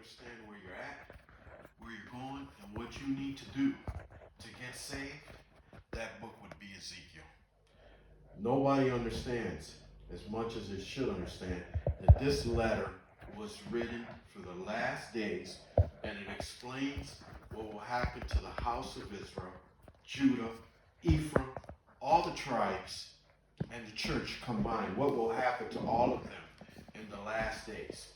understand where you're at, where you're going, and what you need to do to get saved, that book would be Ezekiel. Nobody understands as much as it should understand that this letter was written for the last days, and it explains what will happen to the house of Israel, Judah, Ephraim, all the tribes, and the church combined. What will happen to all of them in the last days.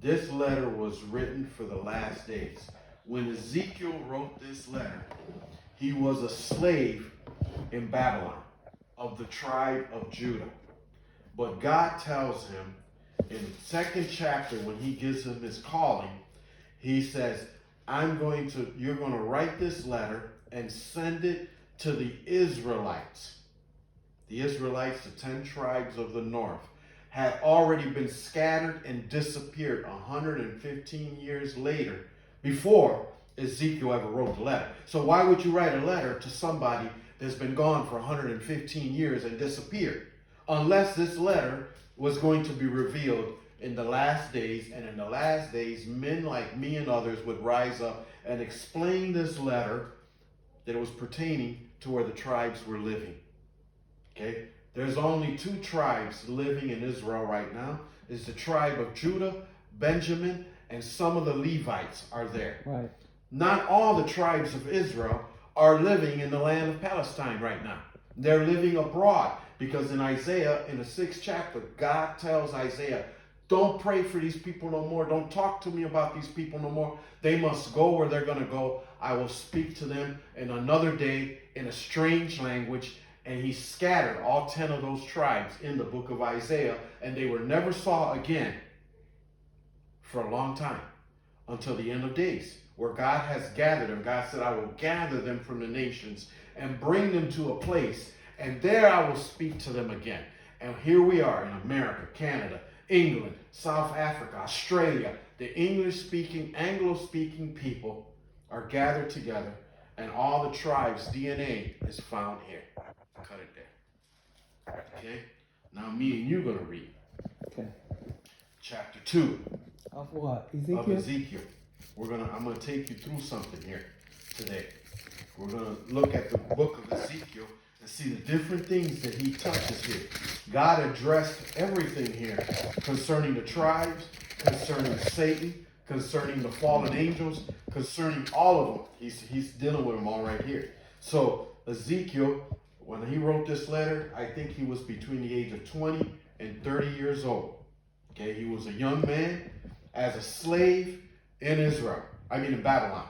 This letter was written for the last days. When Ezekiel wrote this letter, he was a slave in Babylon of the tribe of Judah. But God tells him in the second chapter, when he gives him his calling, he says, you're going to write this letter and send it to the Israelites. The Israelites, the 10 tribes of the north, had already been scattered and disappeared 115 years later before Ezekiel ever wrote the letter. So why would you write a letter to somebody that's been gone for 115 years and disappeared? Unless this letter was going to be revealed in the last days, and in the last days, men like me and others would rise up and explain this letter that it was pertaining to where the tribes were living. Okay? There's only 2 tribes living in Israel right now. It's the tribe of Judah, Benjamin, and some of the Levites are there. Right. Not all the tribes of Israel are living in the land of Palestine right now. They're living abroad, because in Isaiah, in the 6th chapter, God tells Isaiah, don't pray for these people no more. Don't talk to me about these people no more. They must go where they're going to go. I will speak to them in another day in a strange language. And he scattered all 10 of those tribes in the book of Isaiah, and they were never saw again for a long time, until the end of days, where God has gathered them. God said, I will gather them from the nations and bring them to a place, and there I will speak to them again. And here we are in America, Canada, England, South Africa, Australia. The English-speaking, Anglo-speaking people are gathered together, and all the tribes' DNA is found here. Cut it there. Okay? Now me and you going to read. Okay. Chapter 2. Of what? Ezekiel? Of Ezekiel. I'm going to take you through something here today. We're going to look at the book of Ezekiel and see the different things that he touches here. God addressed everything here concerning the tribes, concerning Satan, concerning the fallen angels, concerning all of them. He's dealing with them all right here. So Ezekiel, when he wrote this letter, I think he was between the age of 20 and 30 years old. Okay, he was a young man as a slave in Babylon.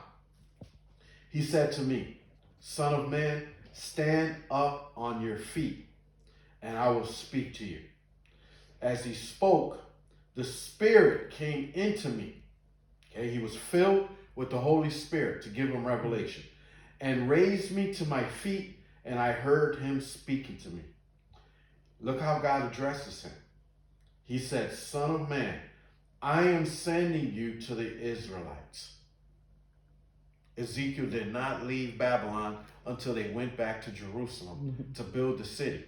He said to me, Son of man, stand up on your feet, and I will speak to you. As he spoke, the Spirit came into me. Okay, he was filled with the Holy Spirit to give him revelation, and raised me to my feet, and I heard him speaking to me. Look how God addresses him. He said, Son of man, I am sending you to the Israelites. Ezekiel did not leave Babylon until they went back to Jerusalem to build the city.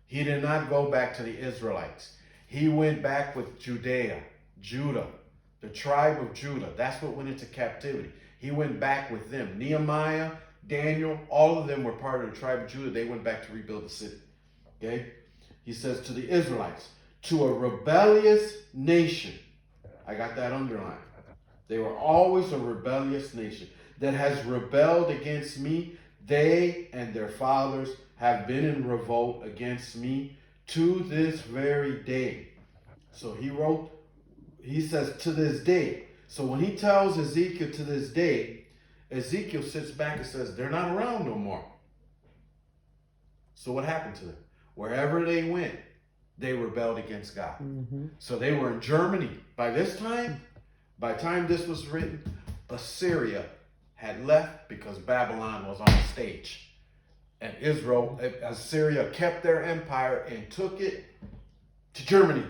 He did not go back to the Israelites. He went back with Judah, the tribe of Judah. That's what went into captivity. He went back with them. Nehemiah, Daniel, all of them were part of the tribe of Judah. They went back to rebuild the city. Okay? He says to the Israelites, to a rebellious nation. I got that underlined. They were always a rebellious nation that has rebelled against me. They and their fathers have been in revolt against me to this very day. So he says to this day. So when he tells Ezekiel to this day, Ezekiel sits back and says, they're not around no more. So what happened to them? Wherever they went, they rebelled against God. So they were in Germany. By the time this was written, Assyria had left because Babylon was on the stage. And Assyria kept their empire and took it to Germany.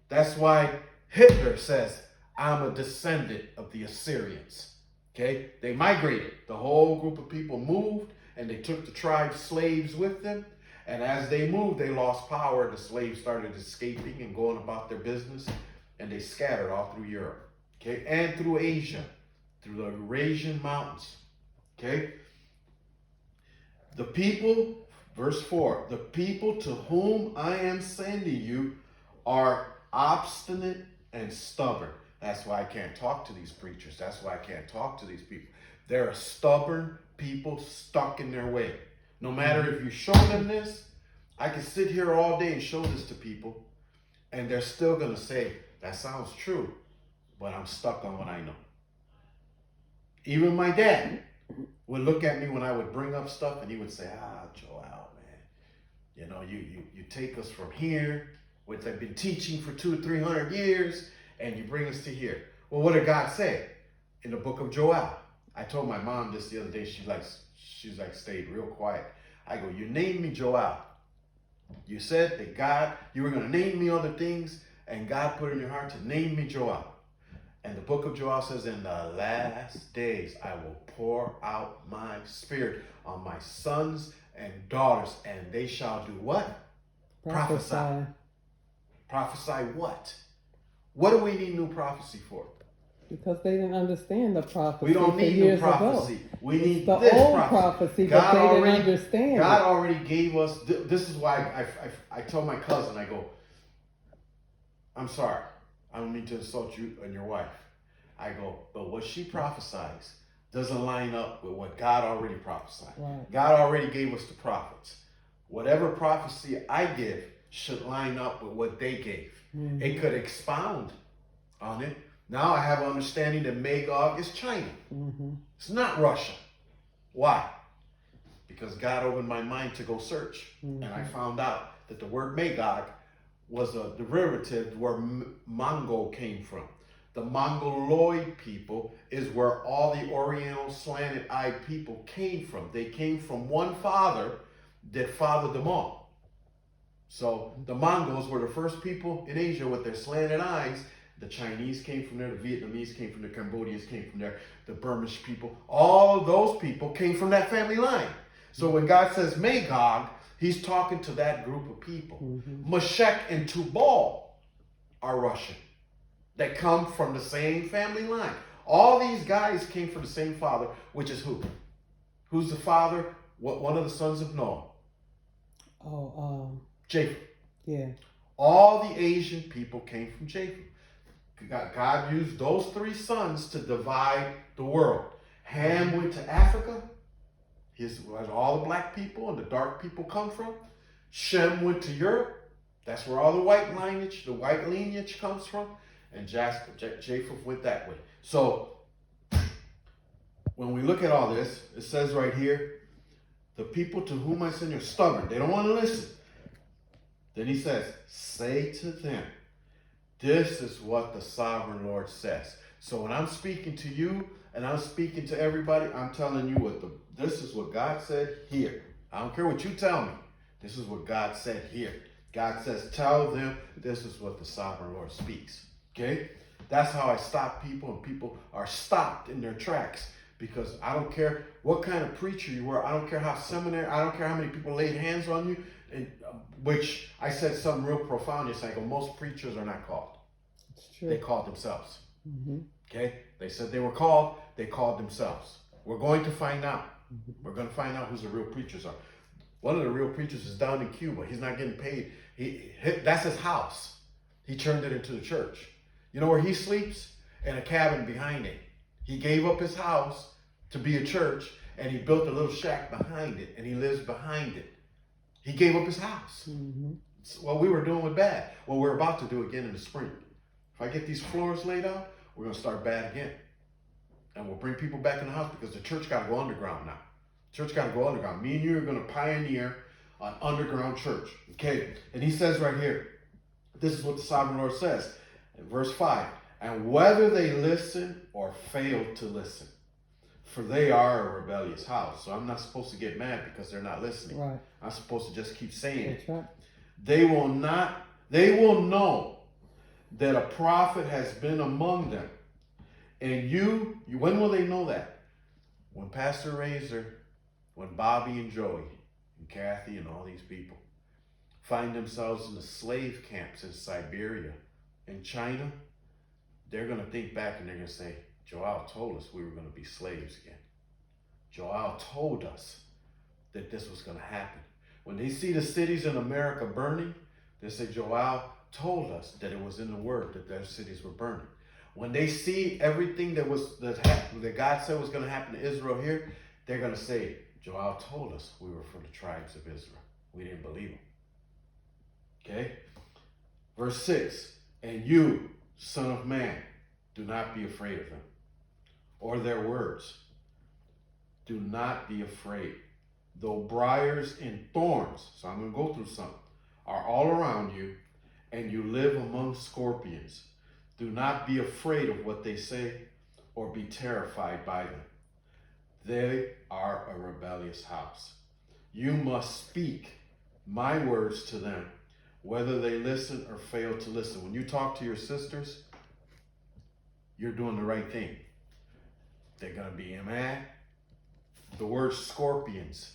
That's why Hitler says, I'm a descendant of the Assyrians. Okay? They migrated. The whole group of people moved, and they took the tribe slaves with them. And as they moved, they lost power. The slaves started escaping and going about their business, and they scattered all through Europe. okay, and through Asia, through the Eurasian mountains, okay? The people, verse 4, the people to whom I am sending you are obstinate and stubborn. That's why I can't talk to these preachers. That's why I can't talk to these people. They're a stubborn people stuck in their way. No matter if you show them this, I can sit here all day and show this to people, and they're still going to say, that sounds true, but I'm stuck on what I know. Even my dad would look at me when I would bring up stuff, and he would say, Joel, man, you know, you take us from here, which I've been teaching for 200-300 years, and you bring us to here. Well, what did God say in the book of Joel? I told my mom this the other day. She's like stayed real quiet. I go, you named me Joel. You said that God, you were going to name me other things, and God put in your heart to name me Joel. And the book of Joel says, in the last days, I will pour out my spirit on my sons and daughters, and they shall do what? Prophesy. Prophesy what? What do we need new prophecy for? Because they didn't understand the prophecy. We don't need new prophecy. We need the this old prophecy. but they didn't understand. God already gave us. This is why I told my cousin, I go, I'm sorry, I don't mean to insult you and your wife. I go, but what she prophesies doesn't line up with what God already prophesied. Right. God already gave us the prophets. Whatever prophecy I give should line up with what they gave. Mm-hmm. It could expound on it. Now I have an understanding that Magog is China. Mm-hmm. It's not Russia. Why? Because God opened my mind to go search. Mm-hmm. And I found out that the word Magog was a derivative where Mongol came from. The Mongoloid people is where all the Oriental slanted-eyed people came from. They came from one father that fathered them all. So the Mongols were the first people in Asia with their slanted eyes. The Chinese came from there, the Vietnamese came from there, the Cambodians came from there, the Burmese people, all of those people came from that family line. So when God says Magog, he's talking to that group of people. Mm-hmm. Meshech and Tubal are Russian. They come from the same family line. All these guys came from the same father, which is who? Who's the father? One of the sons of Noah. Japheth. Yeah. All the Asian people came from Japheth. God used those three sons to divide the world. Ham went to Africa. Where all the black people and the dark people come from. Shem went to Europe. That's where all the white lineage comes from. And Japheth went that way. So when we look at all this, it says right here, the people to whom I send are stubborn. They don't want to listen. Then he says, say to them, this is what the sovereign Lord says. So when I'm speaking to you and I'm speaking to everybody, I'm telling you this is what God said here. I don't care what you tell me. This is what God said here. God says, tell them this is what the sovereign Lord speaks. Okay? That's how I stop people, and people are stopped in their tracks, because I don't care what kind of preacher you were. I don't care how seminary, I don't care how many people laid hands on you, and which I said something real profound. It's like, most preachers are not called. It's true. They called themselves. Mm-hmm. Okay? They said they were called. They called themselves. We're going to find out. Mm-hmm. We're going to find out who the real preachers are. One of the real preachers is down in Cuba. He's not getting paid. That's his house. He turned it into the church. You know where he sleeps? In a cabin behind it. He gave up his house to be a church, and he built a little shack behind it, and he lives behind it. He gave up his house. Mm-hmm. It's what we were doing with Bad. What we're about to do again in the spring. If I get these floors laid out, we're going to start Bad again. And we'll bring people back in the house, because the church got to go underground now. Church got to go underground. Me and you are going to pioneer an underground church. Okay? And he says right here, this is what the sovereign Lord says. In verse 5, and whether they listen or fail to listen, for they are a rebellious house. So I'm not supposed to get mad because they're not listening. Right. I'm supposed to just keep saying it. Right. They will know that a prophet has been among them. And you, when will they know that? When Pastor Razor, when Bobby and Joey and Kathy and all these people find themselves in the slave camps in Siberia, in China, they're going to think back and they're going to say, Joel told us we were going to be slaves again. Joel told us that this was going to happen. When they see the cities in America burning, they say, Joel told us that it was in the word that their cities were burning. When they see everything that God said was going to happen to Israel here, they're going to say, Joel told us we were from the tribes of Israel. We didn't believe him. Okay? Verse 6, and you, son of man, do not be afraid of them, or their words. Do not be afraid. Though briars and thorns, so I'm going to go through some, are all around you, and you live among scorpions. Do not be afraid of what they say, or be terrified by them. They are a rebellious house. You must speak my words to them, whether they listen or fail to listen. When you talk to your sisters, you're doing the right thing. They're going to be mad. The word scorpions,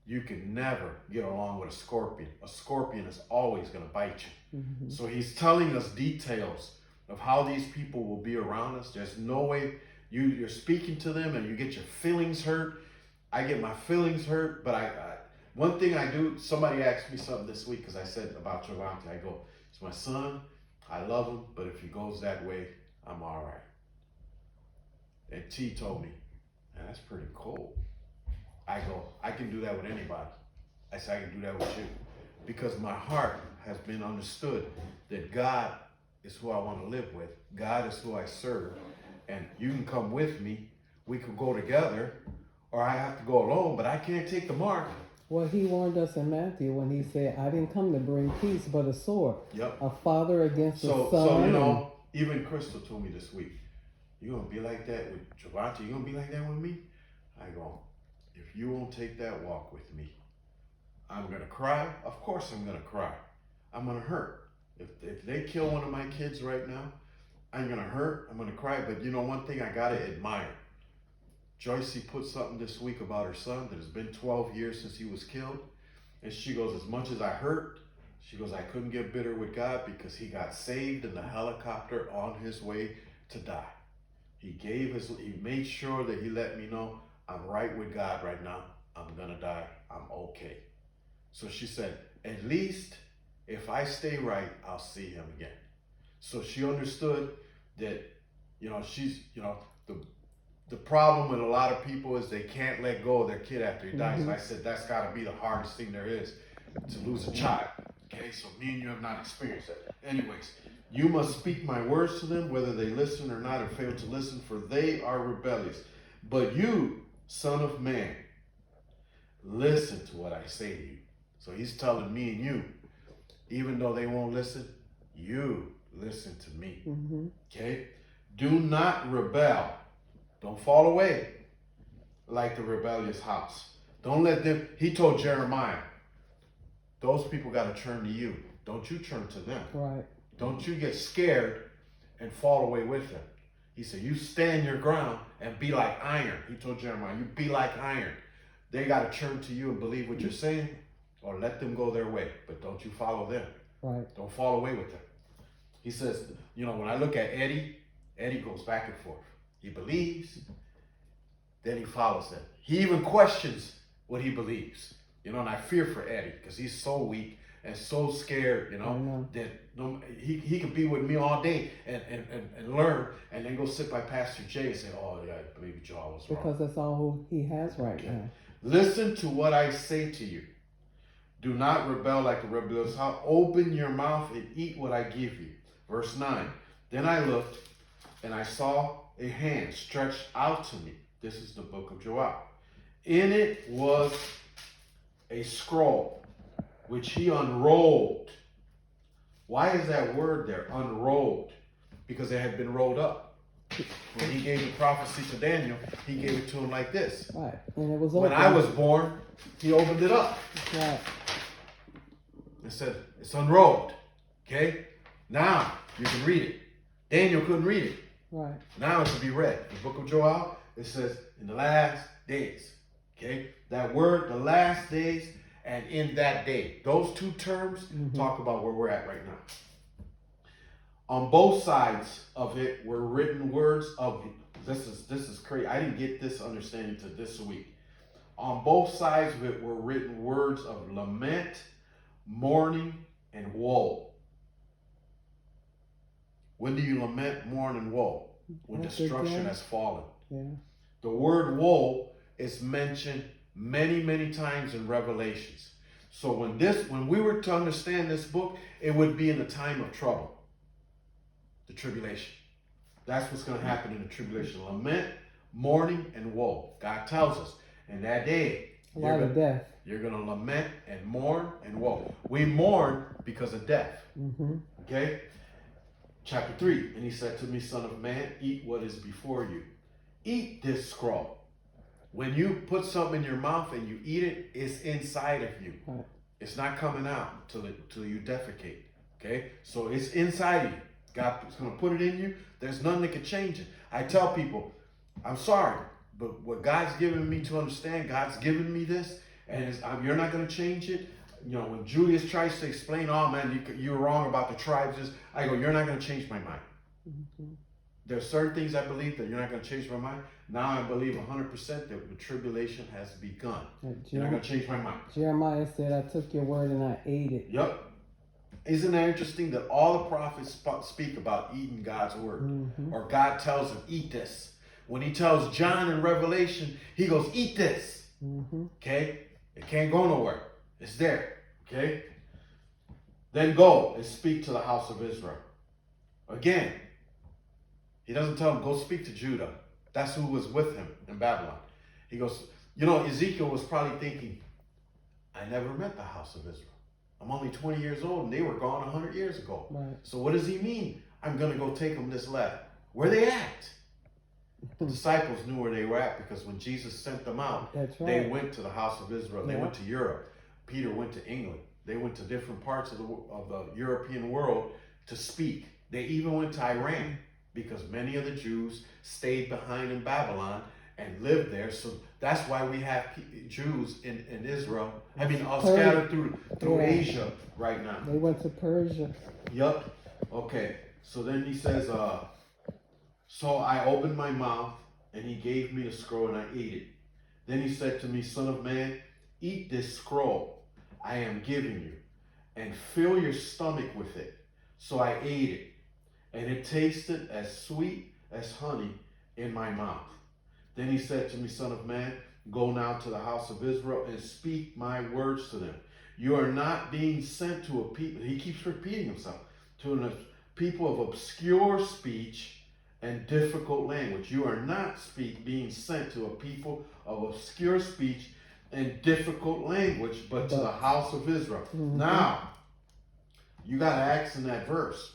you can never get along with a scorpion. A scorpion is always going to bite you. Mm-hmm. So he's telling us details of how these people will be around us. There's no way you're speaking to them and you get your feelings hurt. I get my feelings hurt, but one thing I do, somebody asked me something this week because I said about Travante, I go, it's my son, I love him, but if he goes that way, I'm all right. And T told me, man, that's pretty cool. I go, I can do that with anybody. I said, I can do that with you. Because my heart has been understood that God is who I want to live with. God is who I serve. And you can come with me. We can go together. Or I have to go alone, but I can't take the mark. Well, he warned us in Matthew when he said, I didn't come to bring peace, but a sword. Yep. A father against a son. So, you know, even Crystal told me this week, you going to be like that with Javante? You going to be like that with me? I go, if you won't take that walk with me, I'm going to cry. Of course I'm going to cry. I'm going to hurt. If they kill one of my kids right now, I'm going to hurt. I'm going to cry. But you know, one thing I got to admire. Joyce put something this week about her son that has been 12 years since he was killed. And she goes, as much as I hurt, she goes, I couldn't get bitter with God because he got saved in the helicopter on his way to die. He made sure that he let me know, I'm right with God right now. I'm going to die. I'm okay. So she said, at least if I stay right, I'll see him again. So she understood that, you know, the problem with a lot of people is they can't let go of their kid after he dies. And I said, that's got to be the hardest thing there is, to lose a child. Okay, so me and you have not experienced that. Anyways, you must speak my words to them, whether they listen or not, or fail to listen, for they are rebellious. But you, son of man, listen to what I say to you. So he's telling me and you, even though they won't listen, you listen to me. Mm-hmm. Okay? Do not rebel. Don't fall away like the rebellious house. Don't let them, he told Jeremiah, those people got to turn to you. Don't you turn to them. Right. Don't you get scared and fall away with them. He said, you stand your ground and be like iron. He told Jeremiah, you be like iron. They got to turn to you and believe what you're saying, or let them go their way. But don't you follow them. Right. Don't fall away with them. He says, you know, when I look at Eddie goes back and forth. He believes, then he follows them. He even questions what he believes. You know, and I fear for Eddie because he's so weak and so scared, you know, that he could be with me all day and learn, and then go sit by Pastor Jay and say, oh, yeah, maybe Joel was wrong. Because that's all he has right now. Listen to what I say to you. Do not rebel like the rebellious house. Open your mouth and eat what I give you. Verse 9. Then I looked, and I saw a hand stretched out to me. This is the book of Joel. In it was a scroll, which he unrolled. Why is that word there, unrolled? Because it had been rolled up. When he gave the prophecy to Daniel, he gave it to him like this. Right. And it was when I was born, he opened it up. Right. It said, it's unrolled. Okay? Now you can read it. Daniel couldn't read it. Right. Now it can be read. The book of Joel, it says, in the last days. Okay? That word, the last days, and in that day. Those two terms talk about where we're at right now. On both sides of it were written words of, this is crazy. I didn't get this understanding to this week. On both sides of it were written words of lament, mourning, and woe. When do you lament, mourn, and woe? When destruction has fallen. Yeah. The word woe is mentioned many, many times in Revelations. So when we were to understand this book, it would be in the time of trouble, the tribulation. That's what's going to happen in the tribulation. Lament, mourning, and woe. God tells us, in that day, A lot of death. you're going to lament and mourn and woe. We mourn because of death. Mm-hmm. Okay? Chapter 3, and he said to me, Son of man, eat what is before you. Eat this scroll. When you put something in your mouth and you eat it, it's inside of you. Right. It's not coming out till you defecate. Okay? So it's inside of you. God is going to put it in you. There's nothing that can change it. I tell people, I'm sorry, but what God's given me to understand, God's given me this, and you're not going to change it. You know, when Julius tries to explain, oh man, you're wrong about the tribes, I go, you're not going to change my mind. Mm-hmm. There's certain things I believe that you're not going to change my mind. Now I believe 100% that the tribulation has begun. You're not going to change my mind. Jeremiah said, I took your word and I ate it. Yep. Isn't that interesting that all the prophets speak about eating God's word? Mm-hmm. Or God tells them, eat this. When he tells John in Revelation, he goes, eat this. Mm-hmm. Okay? It can't go nowhere. It's there. Okay? Then go and speak to the house of Israel. Again, he doesn't tell him, go speak to Judah. That's who was with him in Babylon. He goes, you know, Ezekiel was probably thinking, I never met the house of Israel. I'm only 20 years old and they were gone 100 years ago. Right. So what does he mean? I'm going to go take them this letter. Where they at? The disciples knew where they were at because when Jesus sent them out, That's right. they went to the house of Israel. They Yeah. went to Europe. Peter went to England. They went to different parts of the European world to speak. They even went to Iran because many of the Jews stayed behind in Babylon and lived there. So that's why we have Jews in Israel. I mean, all scattered through Yeah. Asia right now. They went to Persia. Yup. Okay. So then he says, so I opened my mouth and he gave me the scroll and I ate it. Then he said to me, Son of man, eat this scroll I am giving you and fill your stomach with it. So I ate it and it tasted as sweet as honey in my mouth. Then he said to me, Son of man, go now to the house of Israel and speak my words to them. You are not being sent to a people, he keeps repeating himself, to a people of obscure speech and difficult language. You are not being sent to a people of obscure speech and difficult language, but to the house of Israel. Mm-hmm. Now, you got to ask in that verse,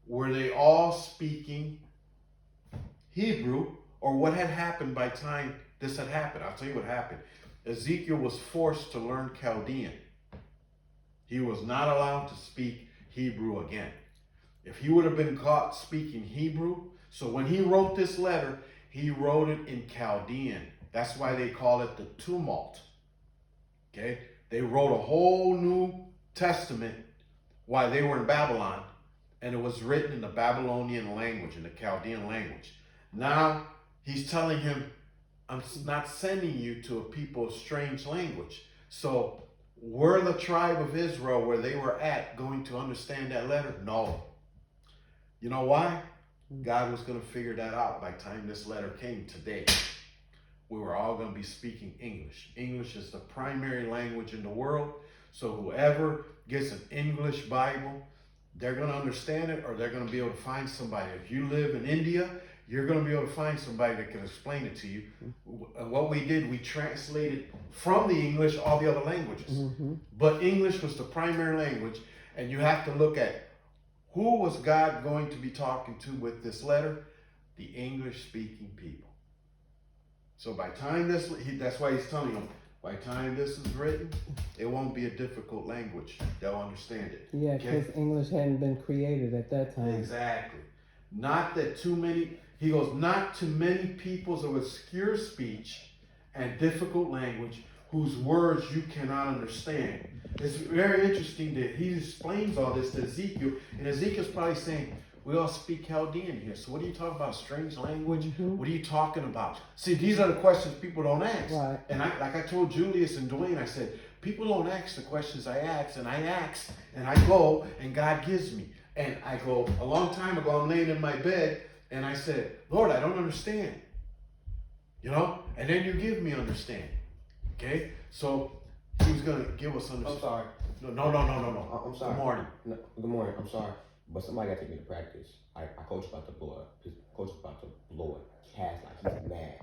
were they all speaking Hebrew, or what had happened by the time this had happened? I'll tell you what happened. Ezekiel was forced to learn Chaldean. He was not allowed to speak Hebrew again. If he would have been caught speaking Hebrew, so when he wrote this letter, he wrote it in Chaldean. That's why they call it the tumult. Okay? They wrote a whole New Testament while they were in Babylon, and it was written in the Babylonian language, in the Chaldean language. Now, he's telling him, I'm not sending you to a people of strange language. So, were the tribe of Israel, where they were at, going to understand that letter? No. You know why? God was going to figure that out by the time this letter came today. We were all going to be speaking English. English is the primary language in the world. So whoever gets an English Bible, they're going to understand it, or they're going to be able to find somebody. If you live in India, you're going to be able to find somebody that can explain it to you. What we did, we translated from the English all the other languages. Mm-hmm. But English was the primary language, and you have to look at who was God going to be talking to with this letter? The English-speaking people. So by time that's why he's telling them, by the time this is written, it won't be a difficult language. They'll understand it. Yeah, because English hadn't been created at that time. Exactly. Not that too many, not too many peoples of obscure speech and difficult language whose words you cannot understand. It's very interesting that he explains all this to Ezekiel, and Ezekiel's probably saying, we all speak Chaldean here. So what are you talking about? Strange language? What are you talking about? See, these are the questions people don't ask. Right. And like I told Julius and Dwayne, I said, people don't ask the questions I ask, and I go, and God gives me. And I go, a long time ago, I'm laying in my bed, and I said, Lord, I don't understand. You know? And then you give me understanding. Okay? So he was going to give us understanding. I'm sorry. No. I'm sorry. Good morning. No, good morning. I'm sorry. But somebody got to take me to practice. I coach about to blow it. Coach about to blow it. Cass like he's mad.